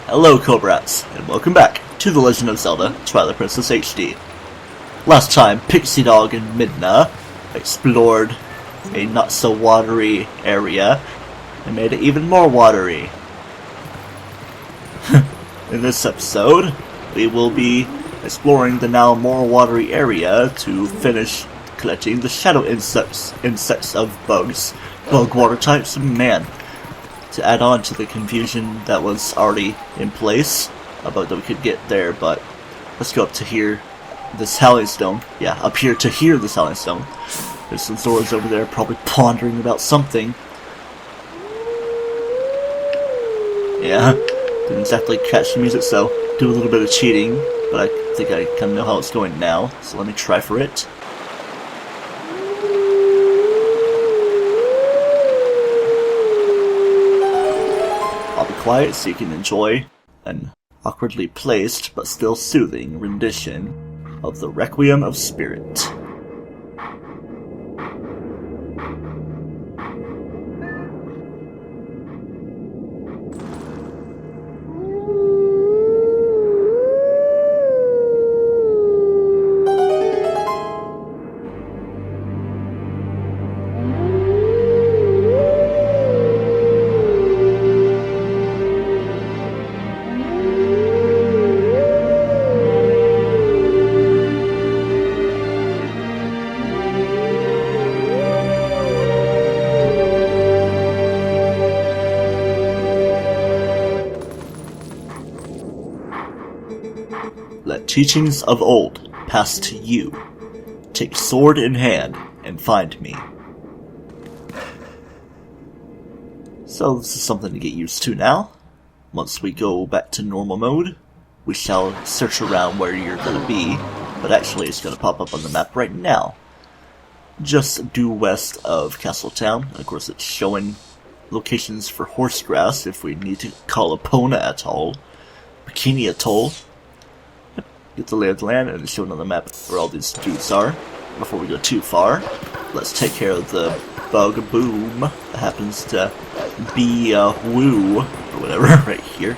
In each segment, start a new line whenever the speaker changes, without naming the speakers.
Hello Cobrats, and welcome back to The Legend of Zelda Twilight Princess HD. Last time, Pixie Dog and Midna explored a not-so-watery area and made it even more watery. In this episode, we will be exploring the now more watery area to finish collecting the shadow insects of bugs, bug water types, man. To add on to the confusion that was already in place about that we could get there, but let's go up to here, this Howling Stone. Yeah, up here to hear this Howling Stone. There's some Zoras over there probably pondering about something. Yeah, didn't exactly catch the music, so do a little bit of cheating, but I think I kind of know how it's going now, so let me try for it. Quiet so you can enjoy an awkwardly placed but still soothing rendition of the Requiem of Spirit. Let teachings of old pass to you. Take sword in hand and find me. So this is something to get used to now. Once we go back to normal mode, we shall search around where you're going to be, but actually it's going to pop up on the map right now. Just due west of Castletown. Of course it's showing locations for Horsegrass if we need to call Epona Atoll, Bikini Atoll. Get the lay of the land, and it's shown on the map where all these dudes are. Before we go too far, let's take care of the bug boom that happens to be woo or whatever right here.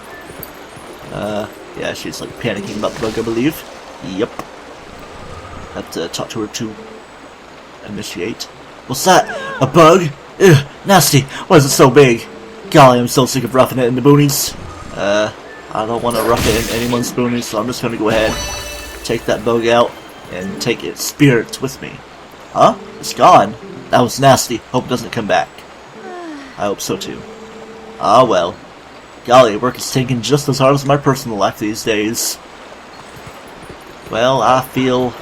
Yeah, she's like panicking about the bug, I believe. Yep. Have to talk to her to initiate. What's that? A bug? Ugh, nasty. Why is it so big? Golly, I'm so sick of roughing it in the boonies. I don't want to rough it in anyone's boonies, so I'm just going to go ahead, take that bug out, and take its spirit with me. Huh? It's gone? That was nasty. Hope it doesn't come back. I hope so too. Ah well. Golly, work is taking just as hard as my personal life these days. Well, I feel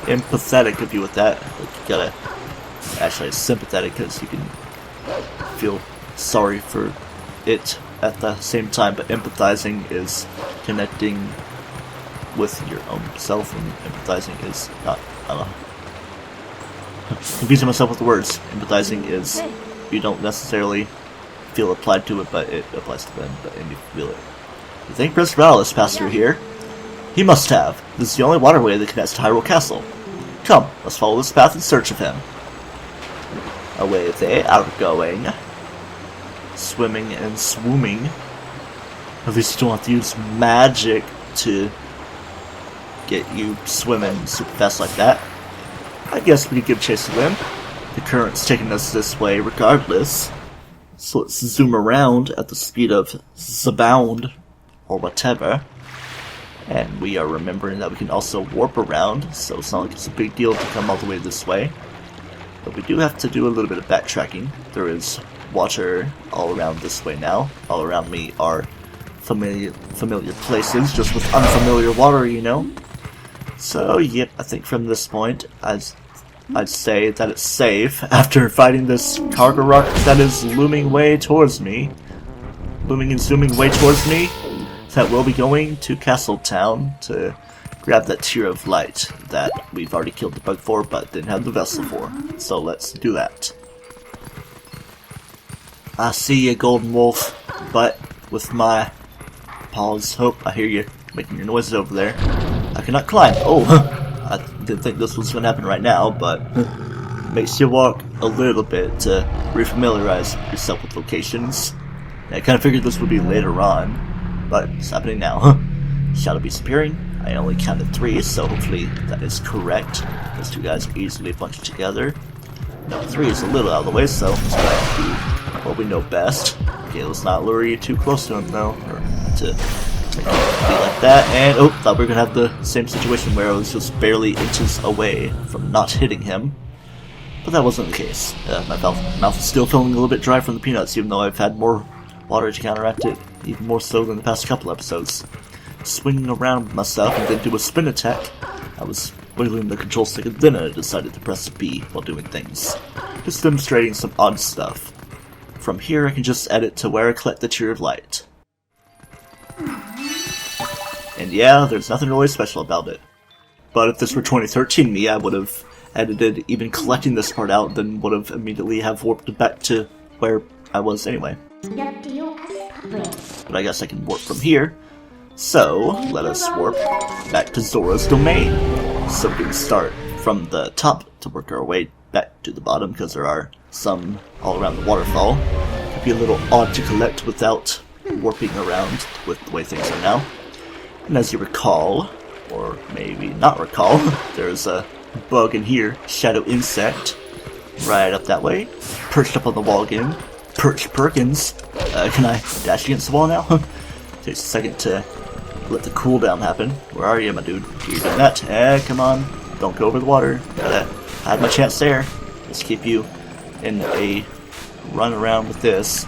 empathetic of you with that. Like, you gotta... Actually, it's sympathetic, because you can feel sorry for it at the same time, but empathizing is connecting with your own self, and empathizing is not, I don't know. Confusing myself with the words. Empathizing is, you don't necessarily feel applied to it, but it applies to them, and you feel it. You think Prince Rallis passed through here? He must have. This is the only waterway that connects to Hyrule Castle. Come, let's follow this path in search of him. Away they are going. Swimming and swooming. At least you don't have to use magic to get you swimming super fast like that. I guess we could give chase to them. The current's taking us this way regardless. So let's zoom around at the speed of Zabound or whatever. And we are remembering that we can also warp around, so it's not like it's a big deal to come all the way this way. But we do have to do a little bit of backtracking. There is water all around this way now. All around me are familiar places, just with unfamiliar water, you know? So, yep, I think from this point, I'd say that it's safe after fighting this cargo rock that is looming way towards me. Looming and zooming way towards me. That we'll be going to Castletown to grab that Tear of Light that we've already killed the bug for, but didn't have the vessel for. So let's do that. I see you, Golden Wolf, but with my paws. Hope I hear you making your noises over there. I cannot climb. Oh, I didn't think this was going to happen right now, but makes you walk a little bit to refamiliarize yourself with locations. I kind of figured this would be later on, but it's happening now. Shadow Beast appearing. I only counted 3, so hopefully that is correct. Those two guys are easily bunched together. Number 3 is a little out of the way, so let's try to do what we know best. Okay, let's not lure you too close to him though, or to make it be like that. And oh, thought we were gonna have the same situation where I was just barely inches away from not hitting him. But that wasn't the case. My mouth is still feeling a little bit dry from the peanuts, even though I've had more water to counteract it, even more so than the past couple episodes. Swinging around myself and then do a spin attack. I was wiggling the control stick and then I decided to press B while doing things. Just demonstrating some odd stuff. From here I can just edit to where I collect the Tear of Light. And yeah, there's nothing really special about it. But if this were 2013 me, I would have edited even collecting this part out, then would have immediately have warped back to where I was anyway. But I guess I can warp from here. So, let us warp back to Zora's domain. So we can start from the top to work our way back to the bottom, because there are some all around the waterfall. It could be a little odd to collect without warping around with the way things are now. And as you recall, or maybe not recall, there's a bug in here, Shadow Insect, right up that way, perched up on the wall again. Perch Perkins. Can I dash against the wall now? Takes a second to let the cooldown happen. Where are you, my dude? You're doing that. Come on. Don't go over the water. Gotta hide my chance there. Let's keep you in a run around with this.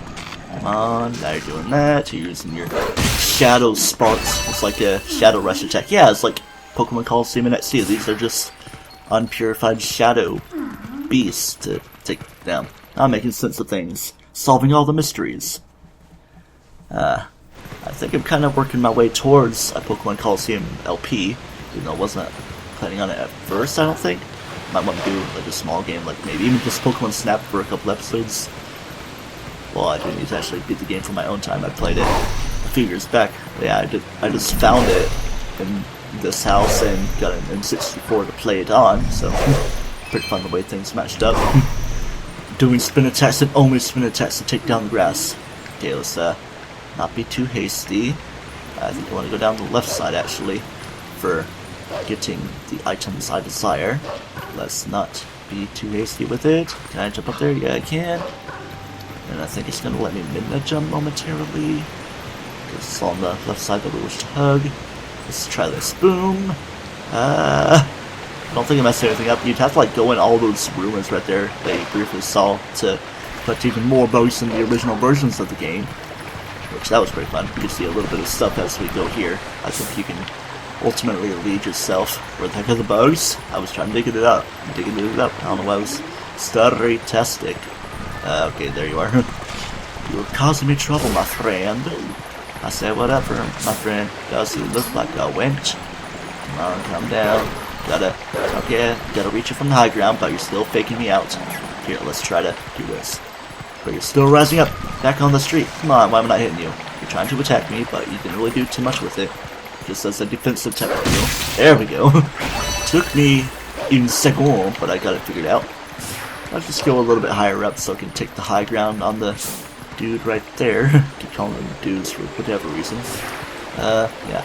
Come on. Now you're doing that. You're using your Shadow Sparks. It's like a Shadow Rush attack. Yeah, it's like Pokemon Coliseum and XC. These are just unpurified Shadow Beasts to take down. I'm making sense of things. Solving all the mysteries. I think I'm kind of working my way towards a Pokemon Coliseum LP, even though I wasn't planning on it at first, I don't think. Might want to do like a small game, like maybe even just Pokemon Snap for a couple episodes. Well, I do need to actually beat the game for my own time. I played it a few years back. Yeah, I just found it in this house and got an N64 to play it on, so pretty fun the way things matched up. Doing spin attacks and only spin attacks to take down the grass. Okay, let's not be too hasty. I think I want to go down the left side actually for getting the items I desire. Let's not be too hasty with it. Can I jump up there? Yeah, I can. And I think it's going to let me midnight jump momentarily, because it's on the left side that we wish to hug. Let's try this. Boom. I don't think I messed anything up. You'd have to like go in all those ruins right there that you briefly saw to collect even more bugs in the original versions of the game. Which that was pretty fun. You can see a little bit of stuff as we go here. I think you can ultimately lead yourself where the heck are the bugs. I was trying to dig it up. I don't know why I was stuttery-tastic. Okay, there you are. You're causing me trouble, my friend. I said whatever, my friend. Does he look like a wench? Come on, calm down. Gotta reach it from the high ground, but you're still faking me out. Here, let's try to do this. But you're still rising up, back on the street. Come on, why am I not hitting you? You're trying to attack me, but you didn't really do too much with it. Just as a defensive technique. There we go. Took me une seconde, but I got it figured out. I'll just go a little bit higher up so I can take the high ground on the dude right there. Keep calling them dudes for whatever reason. Yeah.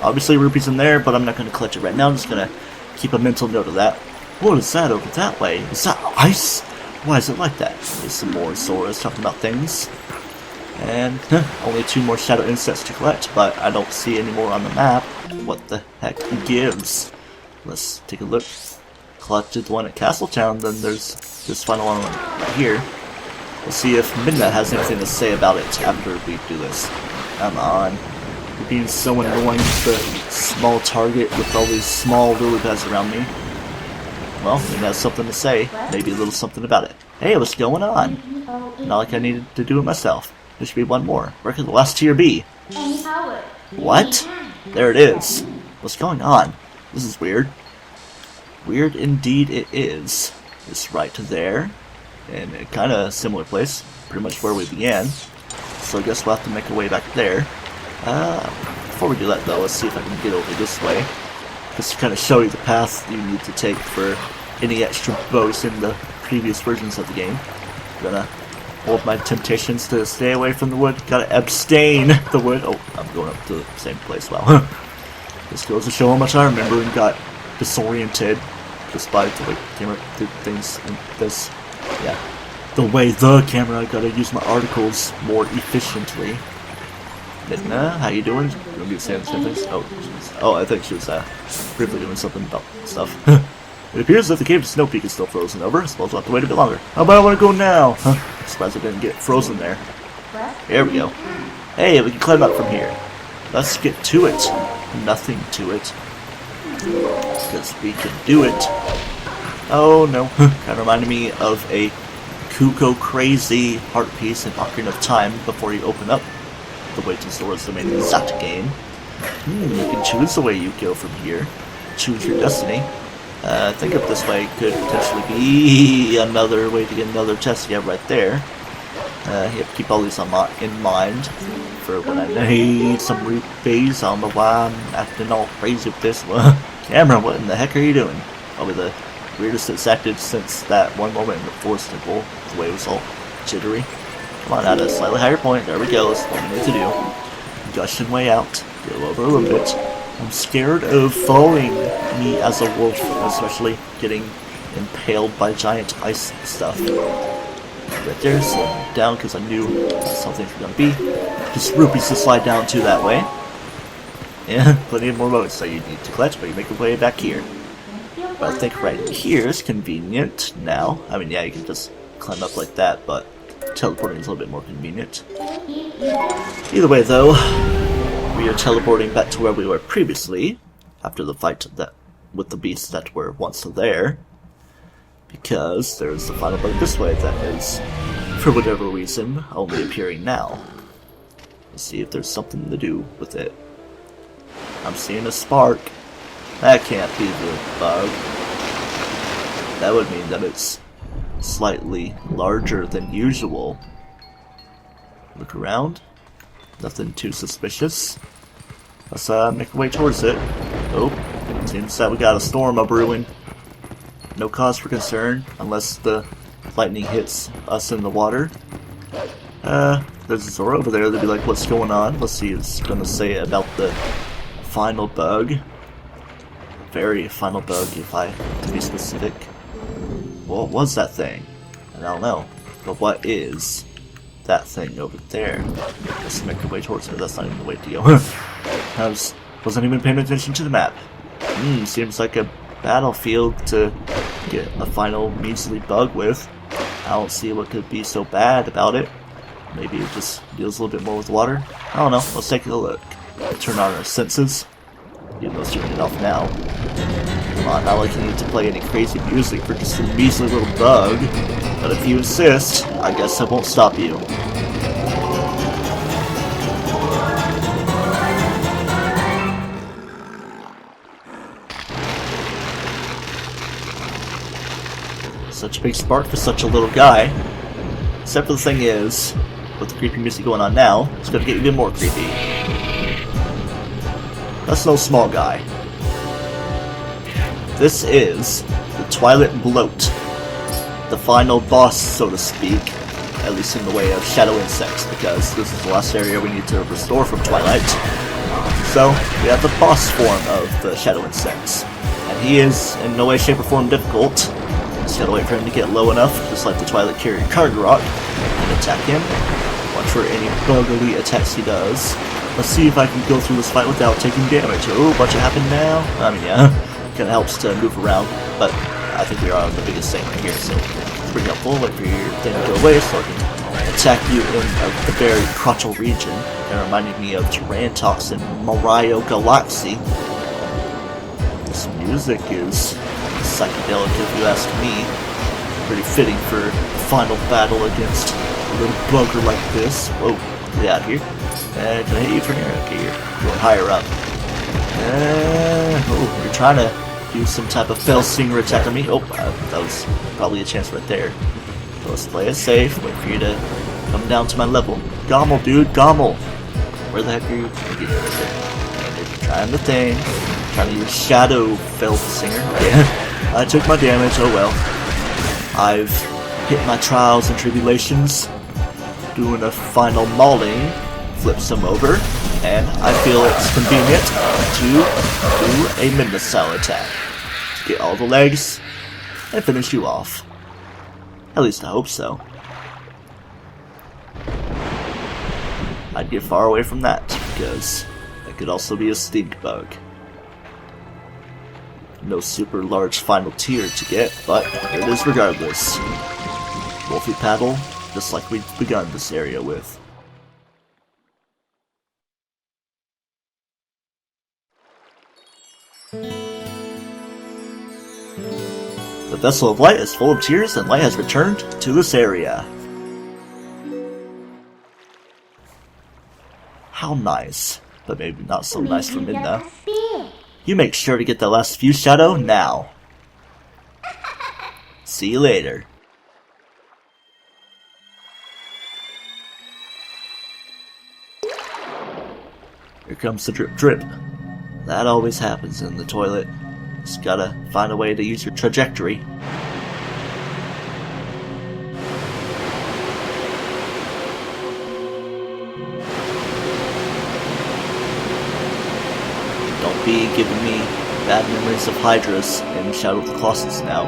Obviously Rupee's in there, but I'm not going to collect it right now. I'm just going to keep a mental note of that. What is that over that way? Is that ice? Why is it like that? There's some more Zoras talking about things. And only 2 more Shadow Insects to collect, but I don't see any more on the map. What the heck gives? Let's take a look. Collected the one at Castletown, then there's this final one right here. We'll see if Midna has anything to say about it after we do this. Come on. You're being so annoying, the small target with all these small lily pads around me. Well, he has something to say. Maybe a little something about it. Hey, what's going on? Not like I needed to do it myself. There should be one more. Where could the last tier be? What? There it is. What's going on? This is weird. Weird indeed it is. It's right there. In a kind of similar place. Pretty much where we began. So I guess we'll have to make our way back there. Before we do that though, let's see if I can get over this way. Just to kind of show you the path you need to take for any extra bugs in the previous versions of the game. I'm gonna hold my temptations to stay away from the wood. Gotta abstain the wood. Oh, I'm going up to the same place. Wow. This goes to show how much I remember and got disoriented just by the way the camera did things in this. Yeah. The way the camera, I gotta use my articles more efficiently. Midna, how you doing? You gonna be saying the same things? Oh, I think she was briefly doing something about stuff. It appears that the cave of Snow Peak is still frozen over. I suppose we'll have to wait a bit longer. How about I want to go now? Surprised I didn't get frozen there. There we go. Hey, we can climb up from here. Let's get to it. Nothing to it. Because we can do it. Oh no. Kind of reminded me of a Kuko Crazy heart piece in Ocarina of Time before you open up the way to Zora's Domain in that game. You can choose the way you go from here. Choose your destiny. Think of this way could potentially be another way to get another chest. Yeah, right there. You have to keep all these in mind for when I need some rupees. I don't know why I'm acting all crazy with this one. Camera, what in the heck are you doing? Probably the weirdest it's acted since that one moment in the Forest Temple. The way it was all jittery. Come on, at a slightly higher point. There we go. That's what we need to do. Gushing way out. Go over a little bit. I'm scared of falling, me as a wolf, especially getting impaled by giant ice stuff. Right there, slow down because I knew something's gonna be. Just rupees to slide down to that way. Yeah, plenty of more modes that you need to collect, but you make your way back here. But I think right here is convenient now. I mean, yeah, you can just climb up like that, but teleporting is a little bit more convenient. Either way, though, we are teleporting back to where we were previously, after the fight with the beasts that were once there, because there's the final bug this way that is, for whatever reason, only appearing now. Let's see if there's something to do with it. I'm seeing a spark. That can't be the bug. That would mean that it's slightly larger than usual. Look around. Nothing too suspicious. Let's make our way towards it. Oh, seems that we got a storm a-brewing. No cause for concern, unless the lightning hits us in the water. There's a Zora over there. They'll be like, what's going on? Let's see what it's gonna say about the final bug. Very final bug, if I to be specific. What was that thing? I don't know. But what is that thing over there? Let's make our way towards it. That's not even the way to go. I wasn't even paying attention to the map. Seems like a battlefield to get a final measly bug with. I don't see what could be so bad about it. Maybe it just deals a little bit more with water. I don't know. Let's take a look. Turn on our senses. Even though it's turning it off now. Come on, not like you need to play any crazy music for just a measly little bug. But if you insist, I guess I won't stop you. Such a big spark for such a little guy. Except for the thing is, with the creepy music going on now, it's gonna get even more creepy. That's no small guy. This is the Twilight Bloat. The final boss, so to speak. At least in the way of shadow insects, because this is the last area we need to restore from Twilight. So, we have the boss form of the shadow insects. And he is in no way, shape, or form difficult. Just gotta wait for him to get low enough, just like the Twilight Carrier Cargarrock, and attack him. Watch for any bugly attacks he does. Let's see if I can go through this fight without taking damage. Oh, watch it happen now. I mean, yeah, kinda helps to move around, but I think we are on the biggest thing right here, so it's pretty helpful. Wait for your thing to go away so I can attack you in the very crotchal region. It reminded me of Tyrantox in Mario Galaxy. This music is psychedelic, if you ask me. Pretty fitting for a final battle against a little bugger like this. Whoa, get out of here. Can I hit you from here? Okay, you're going higher up. Oh, you're trying to do some type of fell singer attack on me. Oh, that was probably a chance right there. So let's play it safe. Wait for you to come down to my level. Gommel, dude, Gommel. Where the heck are you? Okay, you're trying the thing. Trying to use Shadow Fell Singer. Yeah, I took my damage. Oh well. I've hit my trials and tribulations. Doing a final mauling. Flips him over. and I feel it's convenient to do a midnight style attack. Get all the legs, and finish you off. At least I hope so. I'd get far away from that, because that could also be a stink bug. No super large final tier to get, but here it is regardless. Wolfie Paddle, just like we've begun this area with. The Vessel of Light is full of tears, and light has returned to this area. How nice, but maybe not so nice for Midna. You make sure to get the last few shadow now. See you later. Here comes the drip drip. That always happens in the toilet. Just gotta find a way to use your trajectory. Don't be giving me bad memories of Hydras in Shadow of the Colossus now.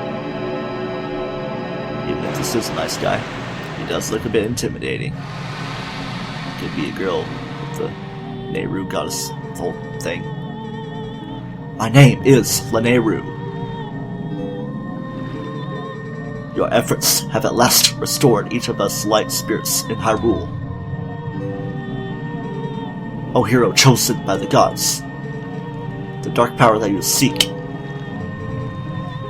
Even if this is a nice guy, he does look a bit intimidating. Could be a girl with the Nehru goddess whole thing. My name is Lanehru. Your efforts have at last restored each of us light spirits in Hyrule. O hero chosen by the gods, the dark power that you seek,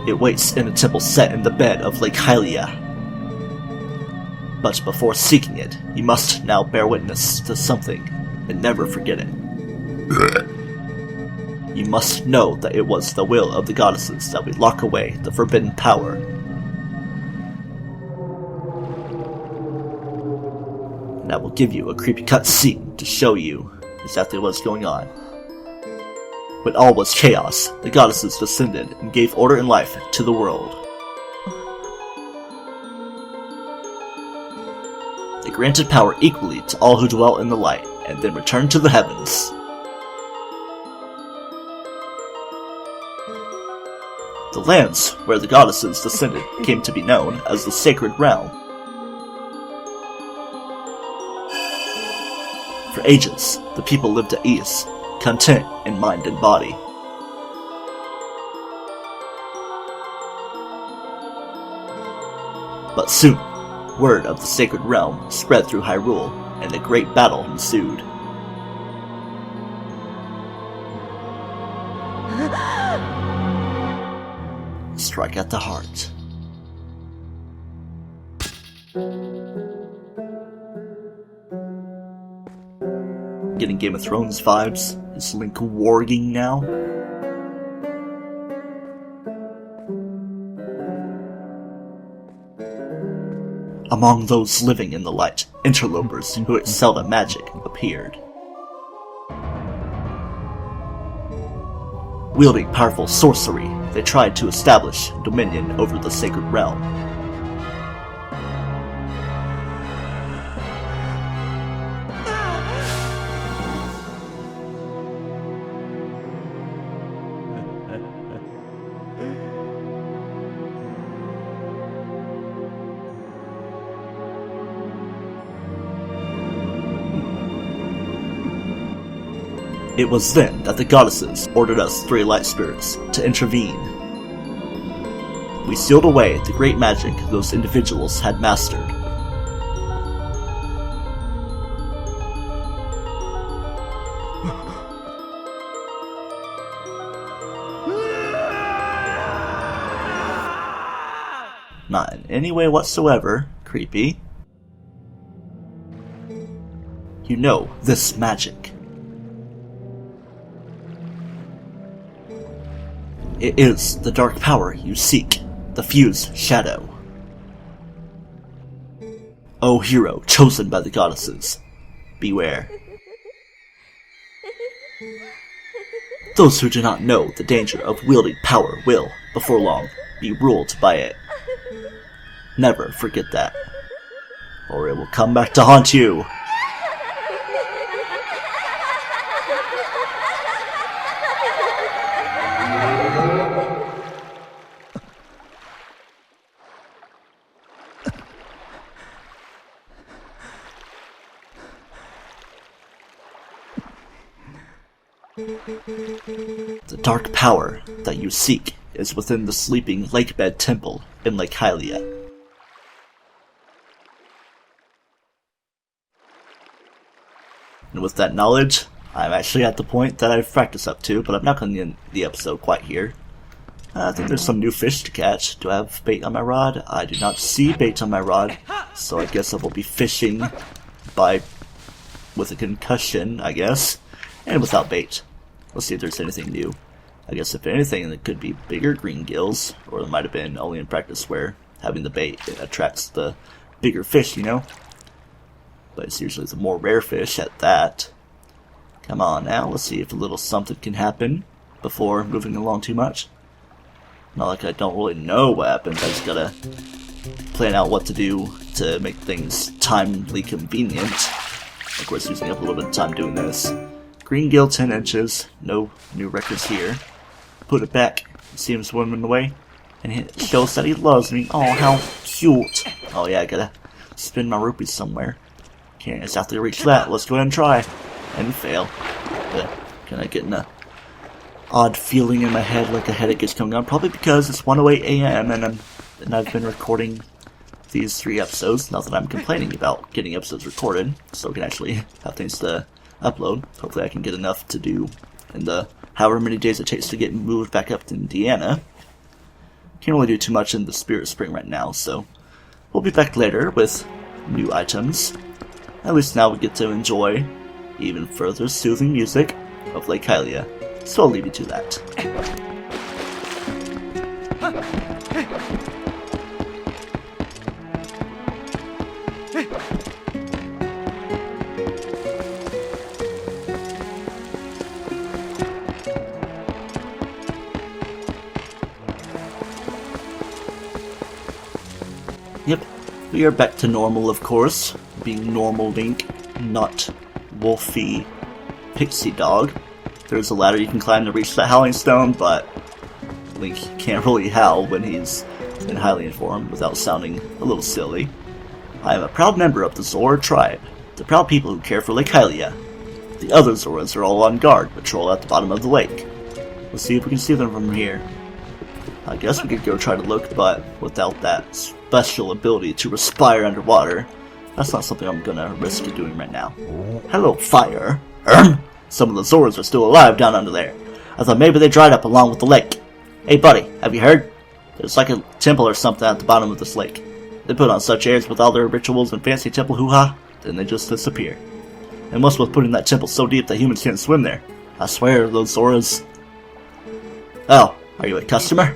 it waits in a temple set in the bed of Lake Hylia. But before seeking it, you must now bear witness to something and never forget it. You must know that it was the will of the goddesses that we lock away the forbidden power. And I will give you a creepy cutscene to show you exactly what's going on. When all was chaos, the goddesses descended and gave order and life to the world. They granted power equally to all who dwell in the light, and then returned to the heavens. The lands where the goddesses descended came to be known as the Sacred Realm. For ages, the people lived at ease, content in mind and body. But soon, word of the Sacred Realm spread through Hyrule, and a great battle ensued. Strike at the heart. Getting Game of Thrones vibes. Is Link warging now? Among those living in the light, interlopers who excelled at magic appeared. Wielding powerful sorcery, they tried to establish dominion over the Sacred Realm. It was then that the goddesses ordered us three light spirits to intervene. We sealed away the great magic those individuals had mastered. Not in any way whatsoever creepy. You know this magic. It is the dark power you seek, the fused shadow. O hero chosen by the goddesses, beware. Those who do not know the danger of wielding power will, before long, be ruled by it. Never forget that, or it will come back to haunt you. The dark power that you seek is within the sleeping lakebed temple in Lake Hylia. And with that knowledge, I'm actually at the point that I've practiced up to, but I'm not going to end the episode quite here. I think there's some new fish to catch. Do I have bait on my rod? I do not see bait on my rod, so I guess I will be fishing with a concussion, I guess, and without bait. Let's see if there's anything new. I guess if anything, it could be bigger green gills, or it might have been only in practice where having the bait attracts the bigger fish, you know? But it's usually the more rare fish at that. Come on now, let's see if a little something can happen before moving along too much. Not like I don't really know what happens, I just gotta plan out what to do to make things timely convenient. Of course, using up a little bit of time doing this. Green gill 10 inches, no new records here. Put it back, see him swimming away, and it shows that he loves me. Oh, how cute. Oh yeah, I gotta spin my rupees somewhere. Can't exactly reach that, let's go ahead and try. And fail. But kinda getting a odd feeling in my head, like a headache is coming on, probably because it's 1:08 a.m. and I've been recording these 3 episodes. Not that I'm complaining about getting episodes recorded, so I can actually have things to upload. Hopefully I can get enough to do in the however many days it takes to get moved back up to Indiana. Can't really do too much in the Spirit Spring right now, so we'll be back later with new items. At least now we get to enjoy even further soothing music of Lake Hylia. So I'll leave you to that. Yep, we are back to normal, of course. Being normal Link, not Wolfie Pixie Dog. There's a ladder you can climb to reach that Howling Stone, but Link can't really howl when he's in Hylian form without sounding a little silly. I am a proud member of the Zora tribe, the proud people who care for Lake Hylia. The other Zoras are all on guard, patrol at the bottom of the lake. Let's see if we can see them from here. I guess we could go try to look, but without that special ability to respire underwater, that's not something I'm gonna risk doing right now. Hello, fire. Some of the Zoras are still alive down under there. I thought maybe they dried up along with the lake. Hey buddy, have you heard? There's like a temple or something at the bottom of this lake. They put on such airs with all their rituals and fancy temple hoo-ha, then they just disappear. And what's with putting that temple so deep that humans can't swim there? I swear, those Zoras... Oh, are you a customer?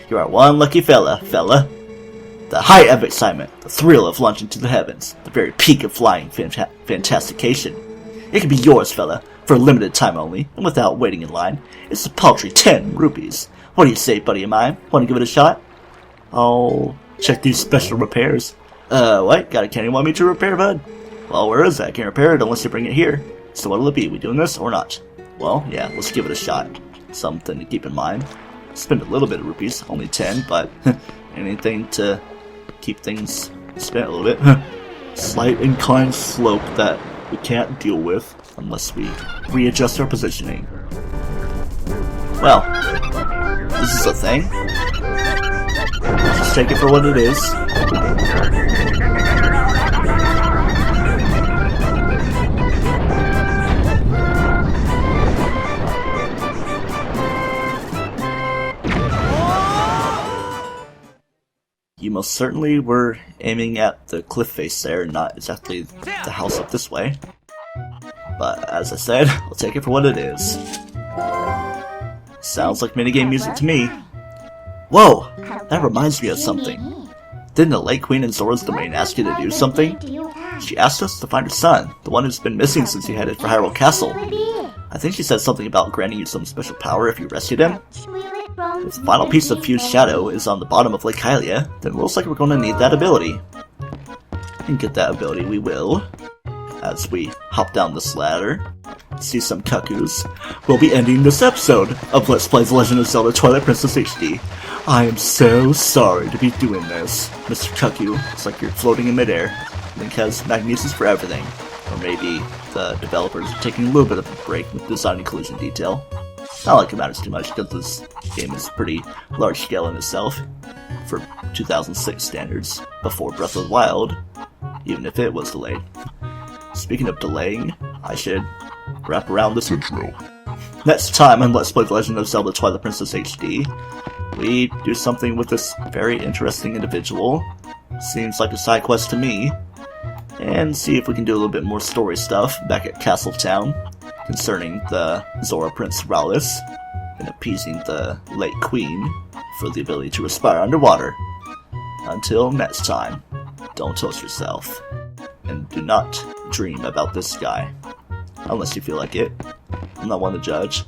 You are one lucky fella. The height of excitement, the thrill of launching to the heavens, the very peak of flying fantastication. It can be yours, fella, for a limited time only, and without waiting in line. It's a paltry 10 rupees. What do you say, buddy of mine? Want to give it a shot? I'll check these special repairs. What? Got a candy you want me to repair, bud? Well, where is that? I can't repair it unless you bring it here. So what'll it be? We doing this or not? Well, yeah, let's give it a shot. Something to keep in mind. Spend a little bit of rupees, only 10, but anything to keep things spent a little bit. Slight inclined slope that we can't deal with unless we readjust our positioning. Well, this is a thing. Just take it for what it is. You most certainly were aiming at the cliff face there, not exactly the house up this way. But as I said, I'll take it for what it is. Sounds like minigame music to me. Whoa! That reminds me of something. Didn't the Lake Queen in Zora's Domain ask you to do something? She asked us to find her son, the one who's been missing since he headed for Hyrule Castle. I think she said something about granting you some special power if you rescued him. If the final piece of Fused Shadow is on the bottom of Lake Hylia, then it looks like we're going to need that ability. And get that ability we will, as we hop down this ladder. see some cuckoos, we'll be ending this episode of Let's Play The Legend of Zelda Twilight Princess HD. I am so sorry to be doing this, Mr. Cuckoo. It's like you're floating in midair. Link has magnesis for everything. Or maybe the developers are taking a little bit of a break with designing collision detail. Not like it matters too much, because this game is pretty large scale in itself, for 2006 standards, before Breath of the Wild, even if it was delayed. Speaking of delaying, I should wrap around this intro. Next time on Let's Play The Legend of Zelda Twilight Princess HD, we do something with this very interesting individual, seems like a side quest to me, and see if we can do a little bit more story stuff back at Castle Town concerning the Zora Prince Raulis and appeasing the late queen for the ability to respire underwater. Until next time, don't toast yourself, and do not dream about this guy, unless you feel like it. I'm not one to judge.